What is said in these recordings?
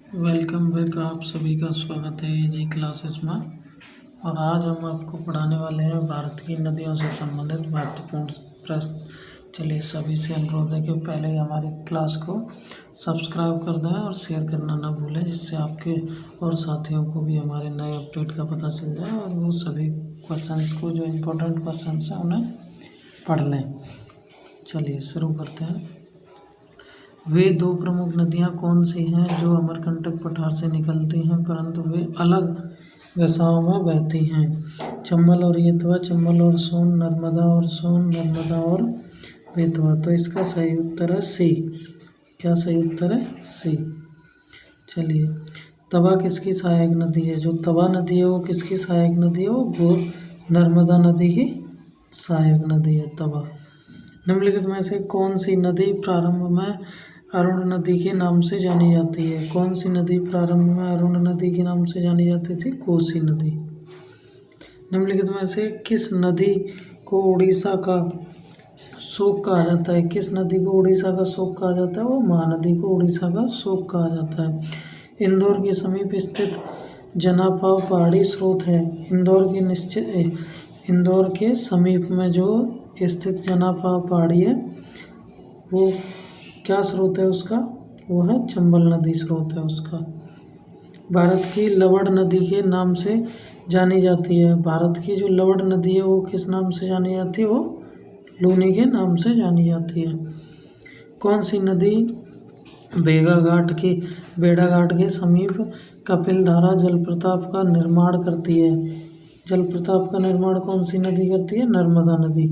Welcome back. आप सभी का स्वागत है जी क्लासेस में। और आज हम आपको पढ़ाने वाले हैं भारत की नदियों से संबंधित महत्वपूर्ण प्रश्न। चलिए, सभी से अनुरोध है कि पहले ही हमारी क्लास को सब्सक्राइब कर दें और शेयर करना ना भूलें, जिससे आपके और साथियों को भी हमारे नए अपडेट का पता चल जाए और वो सभी क्वेश्चंस को, जो इम्पोर्टेंट क्वेश्चंस हैं, उन्हें पढ़ लें। चलिए शुरू करते हैं। वे दो प्रमुख नदियाँ कौन सी हैं जो अमरकंटक पठार से निकलती हैं परंतु वे अलग दिशाओं में बहती हैं? चंबल और बेतवा, चंबल और सोन, नर्मदा और सोन, नर्मदा और बेतवा। तो इसका सही उत्तर है सी। क्या सही उत्तर है? सी। चलिए, तवा किसकी सहायक नदी है? जो तवा नदी है वो किसकी सहायक नदी है? वो नर्मदा नदी की सहायक नदी है तवा। निम्नलिखित में से कौन सी नदी प्रारंभ में अरुण नदी के नाम से जानी जाती है? कौन सी नदी प्रारंभ में अरुण नदी के नाम से जानी जाती थी? कोसी नदी। निम्नलिखित में से किस नदी को उड़ीसा का शोक कहा जाता है? किस नदी को उड़ीसा का शोक कहा जाता है? वो महानदी को उड़ीसा का शोक कहा जाता है। इंदौर के समीप स्थित जनापाव पहाड़ी स्रोत है। इंदौर के समीप में जो स्थित जनापाव पहाड़ी है वो क्या स्रोत है उसका? वो है चंबल नदी स्रोत है उसका। भारत की लवण नदी के नाम से जानी जाती है। भारत की जो लवण नदी है वो किस नाम से जानी जाती है? वो लूनी के नाम से जानी जाती है। कौन सी नदी बेड़ाघाट के समीप कपिलधारा जलप्रपात का निर्माण करती है? जलप्रपात का निर्माण कौन सी नदी करती है? नर्मदा नदी।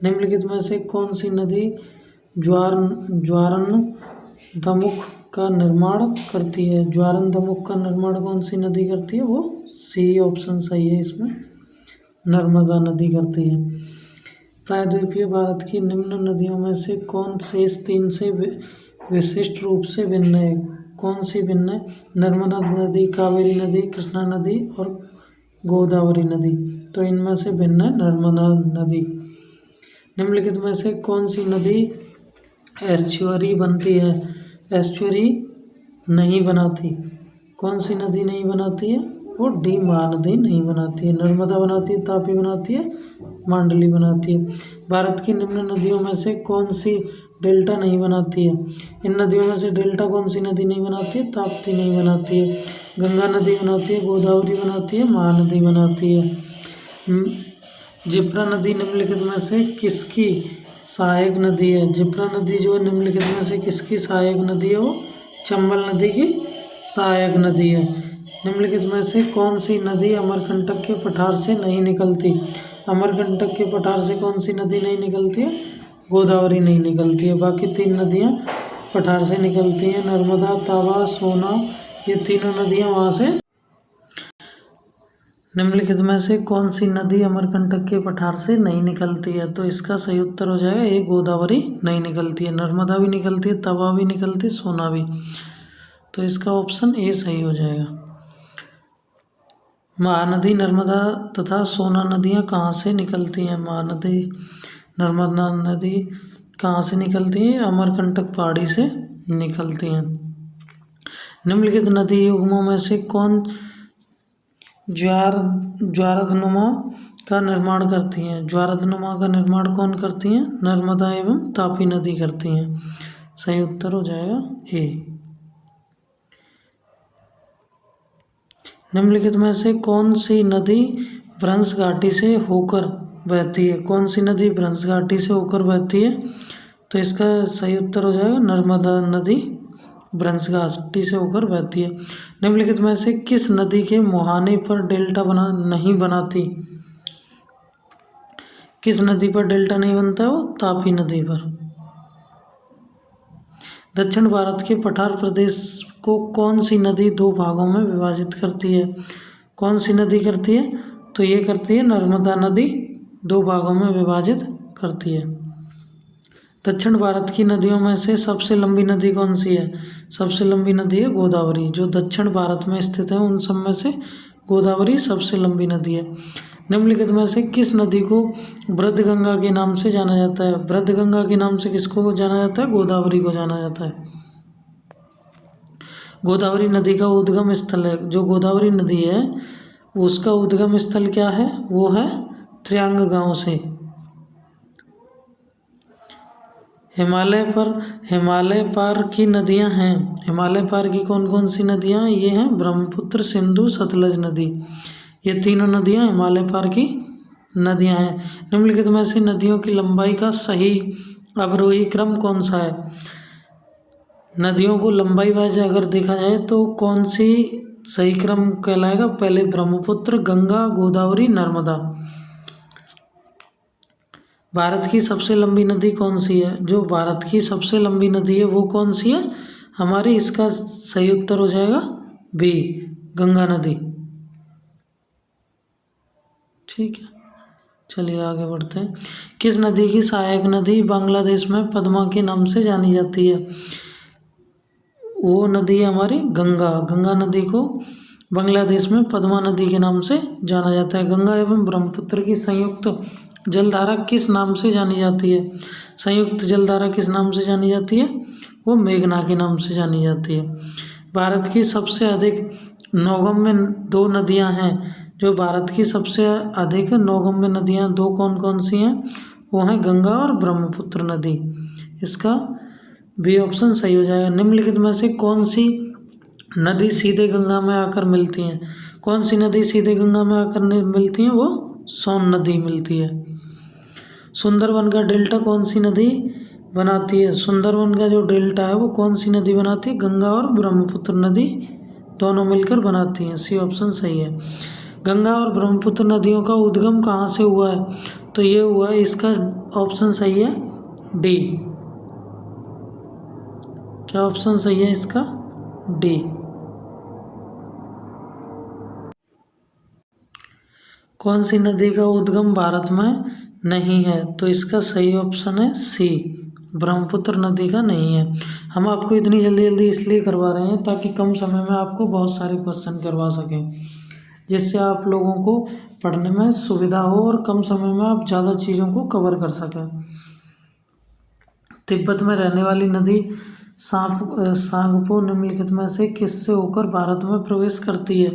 निम्नलिखित में से कौन सी नदी ज्वारन दमुख का निर्माण करती है? ज्वारन दमुख का निर्माण कौन सी नदी करती है? वो सी ऑप्शन सही है इसमें, नर्मदा नदी करती है। प्रायद्वीपीय भारत की निम्न नदियों में से कौन शेष तीन से विशिष्ट रूप से भिन्न है? कौन सी भिन्न है? नर्मदा नदी, कावेरी नदी, कृष्णा नदी और गोदावरी नदी। तो इनमें से भिन्न है नर्मदा नदी। निम्नलिखित में से कौन सी नदी एस्चुअरी बनती है? एस्चुअरी नहीं बनाती। कौन सी नदी नहीं बनाती है? वो डी महानदी नहीं बनाती है। नर्मदा बनाती है, तापी बनाती है, मांडली बनाती है। भारत की निम्न नदियों में से कौन सी डेल्टा नहीं बनाती है? इन नदियों में से डेल्टा कौन सी नदी नहीं बनाती है? ताप्ती नहीं बनाती है। गंगा नदी बनाती है, गोदावरी बनाती है, महानदी बनाती है। जिप्रा नदी निम्नलिखित में से किसकी सहायक नदी है? जिप्रा नदी जो है निम्नलिखित में से किसकी सहायक नदी है? वो चंबल नदी की सहायक नदी है। निम्नलिखित में से कौन सी नदी अमरकंटक के पठार से नहीं निकलती? अमरकंटक के पठार से कौन सी नदी नहीं निकलती है? गोदावरी नहीं निकलती है। बाकी तीन नदियाँ पठार से निकलती हैं। नर्मदा, तावा, सोना, ये तीनों नदियाँ वहाँ से। निम्नलिखित में से कौन सी नदी अमरकंटक के पठार से नहीं निकलती है? तो इसका सही उत्तर हो जाएगा ये, गोदावरी नहीं निकलती है। नर्मदा भी निकलती है, तवा भी निकलती है, सोना भी। तो इसका ऑप्शन ए सही हो जाएगा। महानदी, नर्मदा तथा सोना नदियाँ कहाँ से निकलती हैं? महानदी, नर्मदा नदी कहाँ से निकलती है? अमरकंटक पहाड़ी से निकलती हैं। निम्नलिखित नदी युग्मों में से कौन ज्वारनुमा का निर्माण करती हैं? ज्वारनुमा का निर्माण कौन करती हैं? नर्मदा एवं तापी नदी करती हैं। सही उत्तर हो जाएगा ए। निम्नलिखित में से कौन सी नदी भ्रंश घाटी से होकर बहती है? कौन सी नदी भ्रंश घाटी से होकर बहती है? तो इसका सही उत्तर हो जाएगा नर्मदा नदी भ्रंश घाटी से होकर बहती है। निम्नलिखित में से किस नदी के मुहाने पर डेल्टा नहीं बनाती? किस नदी पर डेल्टा नहीं बनता है? वो तापी नदी पर। दक्षिण भारत के पठार प्रदेश को कौन सी नदी दो भागों में विभाजित करती है? कौन सी नदी करती है? तो ये करती है नर्मदा नदी, दो भागों में विभाजित करती है। दक्षिण भारत की नदियों में से सबसे लंबी नदी कौन सी है? सबसे लंबी नदी है गोदावरी। जो दक्षिण भारत में स्थित है उन सब में से गोदावरी सबसे लंबी नदी है। निम्नलिखित में से किस नदी को वृद्धगंगा के नाम से जाना जाता है? वृद्धगंगा के नाम से किसको जाना जाता है? गोदावरी को जाना जाता है। गोदावरी नदी का उद्गम स्थल है, जो गोदावरी नदी है उसका उद्गम स्थल क्या है, वो है त्रियांग गांव से। हिमालय पार की नदियां हैं, हिमालय पार की कौन कौन सी नदियां, ये हैं ब्रह्मपुत्र, सिंधु, सतलज नदी। ये तीनों नदियां हिमालय पार की नदियां हैं। निम्नलिखित में से नदियों की लंबाई का सही अवरोही क्रम कौन सा है। नदियों को लंबाई वाइज अगर देखा जाए तो कौन सी सही क्रम कहलाएगा, पहले ब्रह्मपुत्र, गंगा, गोदावरी, नर्मदा। भारत की सबसे लंबी नदी कौन सी है, जो भारत की सबसे लंबी नदी है वो कौन सी है हमारी, इसका सही उत्तर हो जाएगा बी, गंगा नदी। ठीक है, चलिए आगे बढ़ते हैं। किस नदी की सहायक नदी बांग्लादेश में पद्मा के नाम से जानी जाती है। वो नदी है हमारी गंगा। गंगा नदी को बांग्लादेश में पद्मा नदी के नाम से जाना जाता है। गंगा एवं ब्रह्मपुत्र की संयुक्त जलधारा किस नाम से जानी जाती है। संयुक्त जलधारा किस नाम से जानी जाती है, वो मेघना के नाम से जानी जाती है। भारत की सबसे अधिक नौगम्य दो नदियां हैं, जो भारत की सबसे अधिक नौगम्य नदियां दो कौन कौन सी हैं, वो हैं गंगा और ब्रह्मपुत्र नदी। इसका बी ऑप्शन सही हो जाएगा। निम्नलिखित में से कौन सी नदी सीधे गंगा में आकर मिलती हैं। कौन सी नदी सीधे गंगा में आकर मिलती हैं, वो सोन नदी मिलती है। सुंदरबन का डेल्टा कौन सी नदी बनाती है। सुंदरबन का जो डेल्टा है वो कौन सी नदी बनाती है, गंगा और ब्रह्मपुत्र नदी दोनों मिलकर बनाती हैं। सी ऑप्शन सही है। गंगा और ब्रह्मपुत्र नदियों का उद्गम कहाँ से हुआ है, तो ये हुआ है, इसका ऑप्शन सही है डी। क्या ऑप्शन सही है इसका, डी। कौन सी नदी का उद्गम भारत में नहीं है, तो इसका सही ऑप्शन है सी, ब्रह्मपुत्र नदी का नहीं है। हम आपको इतनी जल्दी जल्दी इसलिए करवा रहे हैं ताकि कम समय में आपको बहुत सारे क्वेश्चन करवा सकें, जिससे आप लोगों को पढ़ने में सुविधा हो और कम समय में आप ज़्यादा चीज़ों को कवर कर सकें। तिब्बत में रहने वाली नदी सांगपो निम्नलिखित में से किससे होकर भारत में प्रवेश करती है,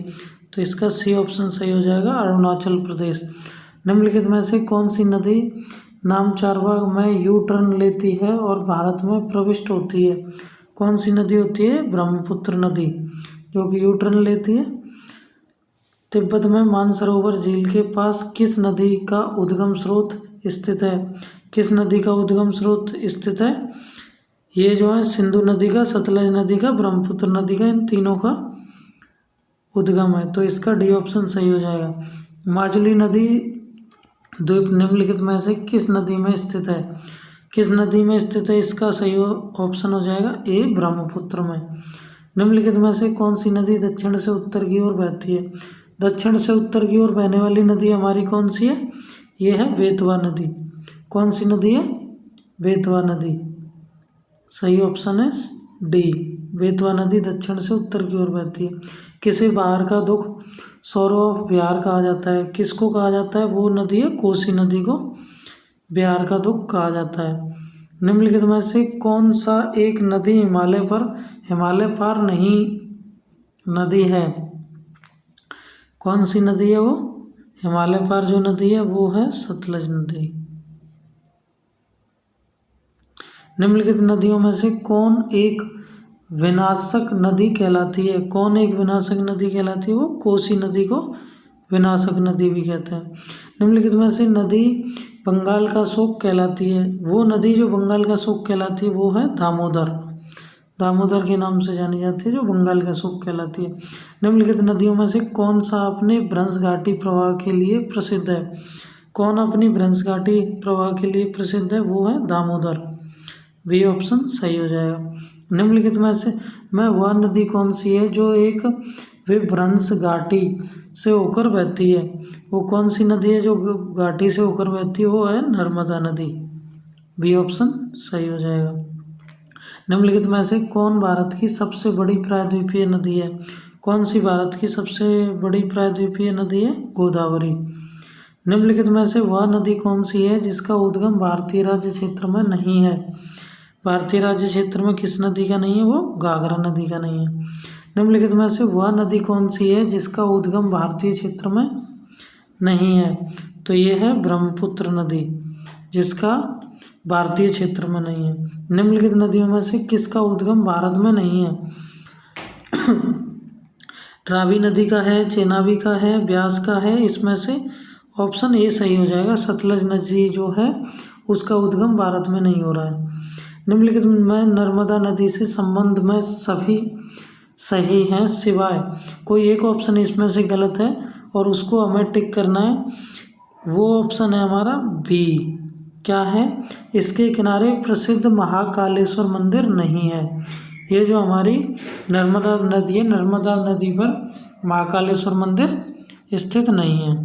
तो इसका सी ऑप्शन सही हो जाएगा, अरुणाचल प्रदेश। निम्नलिखित में से कौन सी नदी नामचारबाग में यू टर्न लेती है और भारत में प्रविष्ट होती है। कौन सी नदी होती है, ब्रह्मपुत्र नदी, जो कि यू टर्न लेती है। तिब्बत में मानसरोवर झील के पास किस नदी का उद्गम स्रोत स्थित है। किस नदी का उद्गम स्रोत स्थित है, ये जो है सिंधु नदी का, सतलज नदी का, ब्रह्मपुत्र नदी का, इन तीनों का उद्गम है, तो इसका डी ऑप्शन सही हो जाएगा। माजुली नदी द्वीप निम्नलिखित में से किस नदी में स्थित है। किस नदी में स्थित है, इसका सही ऑप्शन हो जाएगा ए, ब्रह्मपुत्र में। निम्नलिखित में से कौन सी नदी दक्षिण से उत्तर की ओर बहती है। दक्षिण से उत्तर की ओर बहने वाली नदी हमारी कौन सी है, ये है बेतवा नदी। कौन सी नदी है, बेतवा नदी। सही ऑप्शन है डी, बेतवा नदी दक्षिण से उत्तर की ओर बहती है। किसे बाहर का दुख सौरव ऑफ बिहार कहा जाता है। किसको कहा जाता है, वो नदी है कोसी नदी को बिहार का दुख कहा जाता है। निम्नलिखित में से कौन सा एक नदी हिमालय पार नहीं नदी है। कौन सी नदी है वो, हिमालय पार जो नदी है वो है सतलज नदी। निम्नलिखित नदियों में से कौन एक विनाशक नदी कहलाती है। कौन एक विनाशक नदी कहलाती है, वो कोसी नदी को विनाशक नदी भी कहते हैं। निम्नलिखित में से नदी बंगाल का शोक कहलाती है। वो नदी जो बंगाल का शोक कहलाती है वो है दामोदर। दामोदर के नाम से जानी जाती है, जो बंगाल का शोक कहलाती है। निम्नलिखित नदियों में से कौन सा अपने भ्रंश घाटी प्रवाह के लिए प्रसिद्ध है। कौन अपनी भ्रंश घाटी प्रवाह के लिए प्रसिद्ध है, वो है दामोदर। बी ऑप्शन सही हो जाएगा। निम्नलिखित में से वह नदी कौन सी है जो एक विभ्रंश घाटी से होकर बहती है। वो कौन सी नदी है जो घाटी से होकर बहती है, वो है नर्मदा नदी। बी ऑप्शन सही हो जाएगा। निम्नलिखित में से कौन भारत की सबसे बड़ी प्रायद्वीपीय नदी है। कौन सी भारत की सबसे बड़ी प्रायद्वीपीय नदी है, गोदावरी। निम्नलिखित में से वह नदी कौन सी है जिसका उद्गम भारतीय राज्य क्षेत्र में नहीं है। भारतीय राज्य क्षेत्र में किस नदी का नहीं है? वो घाघरा नदी का नहीं है। निम्नलिखित में से वह नदी कौन सी है जिसका उद्गम भारतीय क्षेत्र में नहीं है? तो ये है ब्रह्मपुत्र नदी, जिसका भारतीय क्षेत्र में नहीं है। निम्नलिखित नदियों में से किसका उद्गम भारत में नहीं है? रावी नदी का है, चेनाबी का है, ब्यास का है। इसमें से ऑप्शन ए सही हो जाएगा। सतलज नदी जो है उसका उद्गम भारत में नहीं हो रहा है। निम्नलिखित में नर्मदा नदी से संबंध में सभी सही हैं सिवाय कोई एक ऑप्शन इसमें से गलत है और उसको हमें टिक करना है। वो ऑप्शन है हमारा बी। क्या है? इसके किनारे प्रसिद्ध महाकालेश्वर मंदिर नहीं है। ये जो हमारी नर्मदा नदी है, नर्मदा नदी पर महाकालेश्वर मंदिर स्थित नहीं है।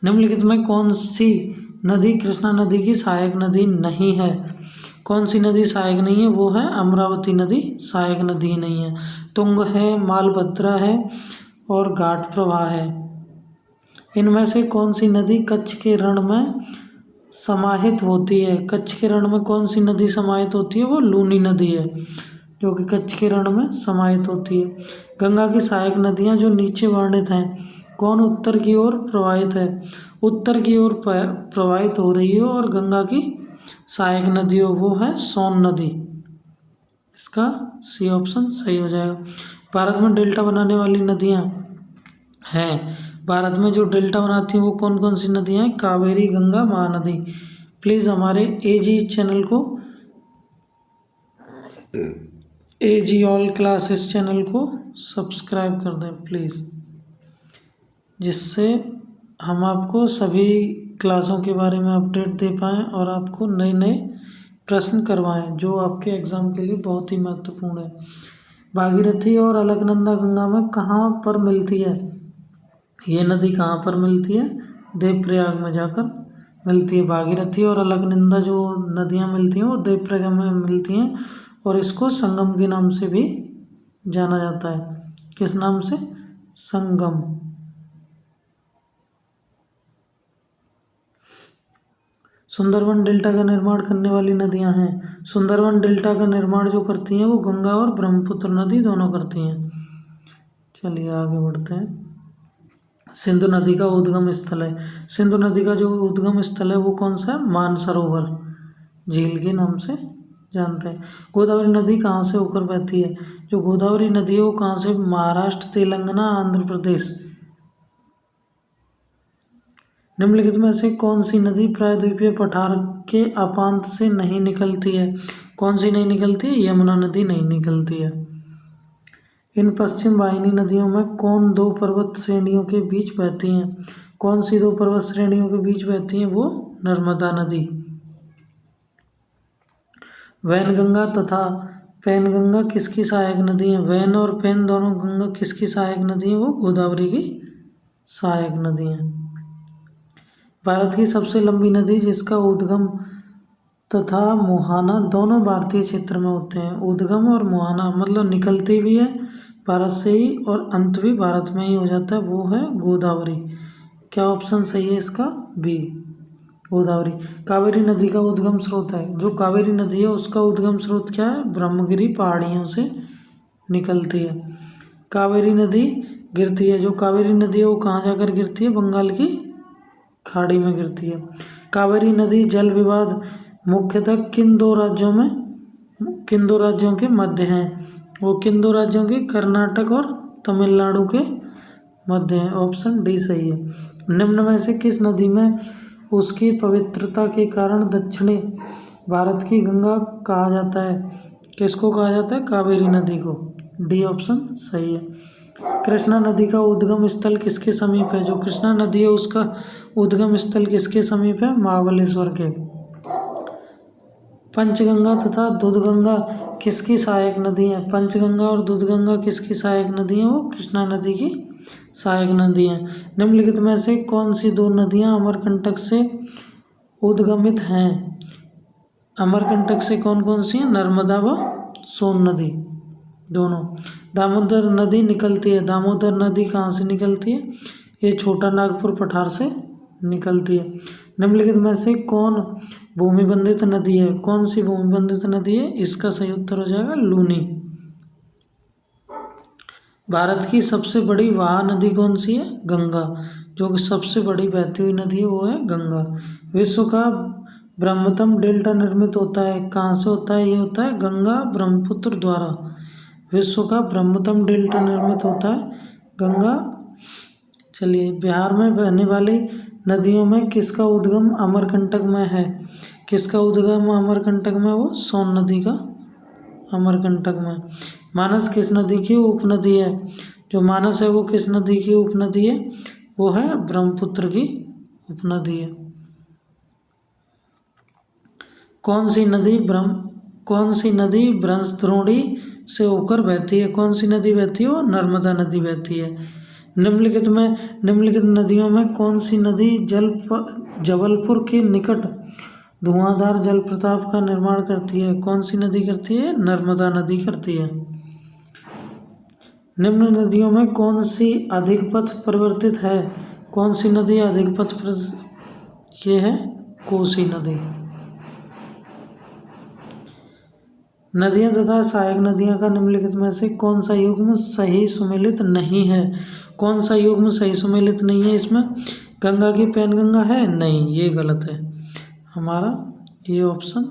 निम्नलिखित में कौन सी नदी कृष्णा नदी की सहायक नदी नहीं है? कौन सी नदी सहायक नहीं है? वो है अमरावती नदी सहायक नदी नहीं है। तुंग है, मालभद्रा है और घाट प्रवाह है। इनमें से कौन सी नदी कच्छ के रण में समाहित होती है? कच्छ के रण में कौन सी नदी समाहित होती है? वो लूनी नदी है, जो कि कच्छ के रण में समाहित होती है। गंगा की सहायक नदियाँ जो नीचे वर्णित हैं, कौन उत्तर की ओर प्रवाहित है? उत्तर की ओर प्रवाहित हो रही है और गंगा की सहायक नदी हो वो है सोन नदी। इसका सी ऑप्शन सही हो जाएगा। भारत में डेल्टा बनाने वाली नदियाँ हैं। भारत में जो डेल्टा बनाती हैं वो कौन कौन सी नदियाँ हैं? कावेरी, गंगा, महानदी। प्लीज़ हमारे एजी चैनल को, एजी ऑल क्लासेस चैनल को सब्सक्राइब कर दें प्लीज़, जिससे हम आपको सभी क्लासों के बारे में अपडेट दे पाएँ और आपको नए नए प्रश्न करवाएं जो आपके एग्ज़ाम के लिए बहुत ही महत्वपूर्ण है। भागीरथी और अलकनंदा गंगा में कहाँ पर मिलती है? ये नदी कहाँ पर मिलती है? देवप्रयाग में जाकर मिलती है। भागीरथी और अलकनंदा जो नदियाँ मिलती हैं वो देवप्रयाग में मिलती हैं और इसको संगम के नाम से भी जाना जाता है। किस नाम से? संगम। सुंदरबन डेल्टा का निर्माण करने वाली नदियां हैं। सुंदरबन डेल्टा का निर्माण जो करती हैं वो गंगा और ब्रह्मपुत्र नदी दोनों करती हैं। चलिए आगे बढ़ते हैं। सिंधु नदी का उद्गम स्थल है। सिंधु नदी का जो उद्गम स्थल है वो कौन सा है? मानसरोवर झील के नाम से जानते हैं। गोदावरी नदी कहाँ से होकर बहती है? जो गोदावरी नदी है वो कहाँ से? महाराष्ट्र, तेलंगाना, आंध्र प्रदेश। निम्नलिखित में से कौन सी नदी प्रायद्वीपीय पठार के अपांत से नहीं निकलती है? कौन सी नहीं निकलती है? यमुना नदी नहीं निकलती है। इन पश्चिम वाहिनी नदियों में कौन दो पर्वत श्रेणियों के बीच बहती हैं? कौन सी दो पर्वत श्रेणियों के बीच बहती हैं? वो नर्मदा नदी। वैनगंगा तथा पैनगंगा किसकी सहायक नदी है? वैन और पैन दोनों गंगा किसकी सहायक नदी है? वो गोदावरी की सहायक नदी है। भारत की सबसे लंबी नदी जिसका उद्गम तथा मुहाना दोनों भारतीय क्षेत्र में होते हैं। उद्गम और मुहाना मतलब निकलती भी है भारत से ही और अंत भी भारत में ही हो जाता है, वो है गोदावरी। क्या ऑप्शन सही है इसका? बी, गोदावरी। कावेरी नदी का उद्गम स्रोत है। जो कावेरी नदी है उसका उद्गम स्रोत क्या है? ब्रह्मगिरी पहाड़ियों से निकलती है। कावेरी नदी गिरती है, जो कावेरी नदी है वो कहाँ जाकर गिरती है? बंगाल की खाड़ी में गिरती है। कावेरी नदी जल विवाद मुख्यतः किन दो राज्यों के मध्य हैं? वो किन दो राज्यों के? कर्नाटक और तमिलनाडु के मध्य हैं। ऑप्शन डी सही है। निम्न में से किस नदी में उसकी पवित्रता के कारण दक्षिणी भारत की गंगा कहा जाता है? किसको कहा जाता है? कावेरी नदी को। डी ऑप्शन सही है। कृष्णा नदी का उद्गम स्थल किसके समीप है? जो कृष्णा नदी है उसका उद्गम स्थल किसके समीप है? महाबलेश्वर के। पंचगंगा तथा दूधगंगा किसकी सहायक नदी है? पंचगंगा और दूधगंगा किसकी सहायक नदी है? वो कृष्णा नदी की सहायक नदी है। निम्नलिखित में से कौन सी दो नदियां अमरकंटक से उद्गमित हैं? अमरकंटक से कौन कौन सी हैं? नर्मदा व सोन नदी दोनों। दामोदर नदी निकलती है। दामोदर नदी कहाँ से निकलती है? ये छोटा नागपुर पठार से निकलती है। निम्नलिखित में से कौन भूमि बंधित नदी है? कौन सी भूमि बंधित नदी है? इसका सही उत्तर हो जाएगा लूनी। भारत की सबसे बड़ी वाह नदी कौन सी है? गंगा। जो कि सबसे बड़ी बहती हुई नदी है वो है गंगा। विश्व का ब्रह्मतम डेल्टा निर्मित होता है कहाँ से होता है? ये होता है गंगा ब्रह्मपुत्र द्वारा। विश्व का ब्रह्मतम डेल्टा निर्मित होता है गंगा। चलिए, बिहार में बहने वाली नदियों में किसका उद्गम अमरकंटक में है? किसका उद्गम अमरकंटक में? वो सोन नदी का अमरकंटक में। मानस किस नदी की उपनदी है? जो मानस है वो किस नदी की उपनदी है? वो है ब्रह्मपुत्र की उपनदी है। कौन सी नदी ब्रह्मद्रोणी से होकर बहती है? कौन सी नदी बहती है? वो नर्मदा नदी बहती है। निम्नलिखित नदियों में कौन सी नदी जबलपुर के निकट धुआंधार जलप्रपात का निर्माण करती है? कौन सी नदी करती है? नर्मदा नदी करती है। निम्न नदियों में कौन सी अधिक पथ परिवर्तित है? कौन सी नदी अधिक पथ ये है कोसी नदी। नदियां तथा सहायक नदियां का निम्नलिखित में से कौन सा युग्म सही सुमेलित नहीं है? कौन सा युग्म सही सुमेलित नहीं है? इसमें गंगा की पैनगंगा है? नहीं, ये गलत है। हमारा ये ऑप्शन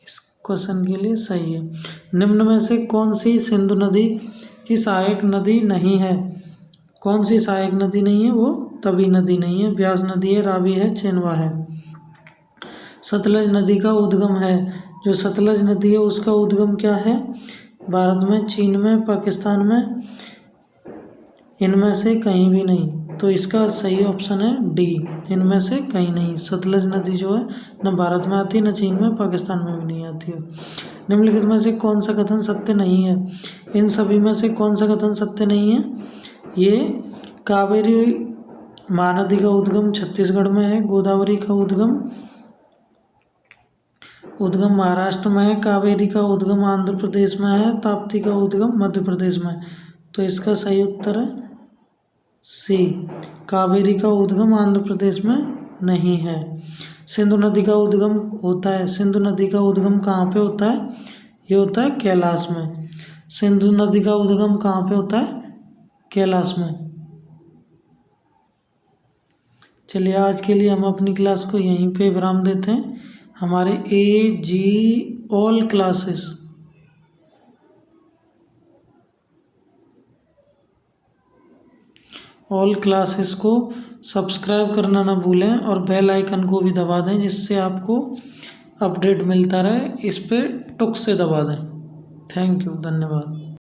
इस क्वेश्चन के लिए सही है। निम्न में से कौन सी सिंधु नदी की सहायक नदी नहीं है? कौन सी सहायक नदी नहीं है? वो तवी नदी नहीं है, ब्यास नदी है, रावी है, चेनवा है। सतलज नदी का उद्गम है? जो सतलज नदी है उसका उद्गम क्या है? भारत में, चीन में, पाकिस्तान में, इनमें से कहीं भी नहीं। तो इसका सही ऑप्शन है डी, इनमें से कहीं नहीं। सतलज नदी जो है न भारत में आती है, न चीन में, पाकिस्तान में भी नहीं आती है। निम्नलिखित में से कौन सा कथन सत्य नहीं है? इन सभी में से कौन सा कथन सत्य नहीं है? ये कावेरी महानदी का उद्गम छत्तीसगढ़ में है, गोदावरी का उद्गम महाराष्ट्र में है, कावेरी का उद्गम आंध्र प्रदेश में है, ताप्ती का उद्गम मध्य प्रदेश में। तो इसका सही उत्तर है सी, कावेरी का उद्गम आंध्र प्रदेश में नहीं है। सिंधु नदी का उद्गम होता है? सिंधु नदी का उद्गम कहाँ पे होता है? ये होता है कैलाश में। सिंधु नदी का उद्गम कहाँ पे होता है? कैलाश में। चलिए, आज के लिए हम अपनी क्लास को यहीं पे विराम देते हैं। हमारे ऑल क्लासेस को सब्सक्राइब करना ना भूलें और बेल आइकन को भी दबा दें, जिससे आपको अपडेट मिलता रहे। इस पर टुक से दबा दें। थैंक यू, धन्यवाद।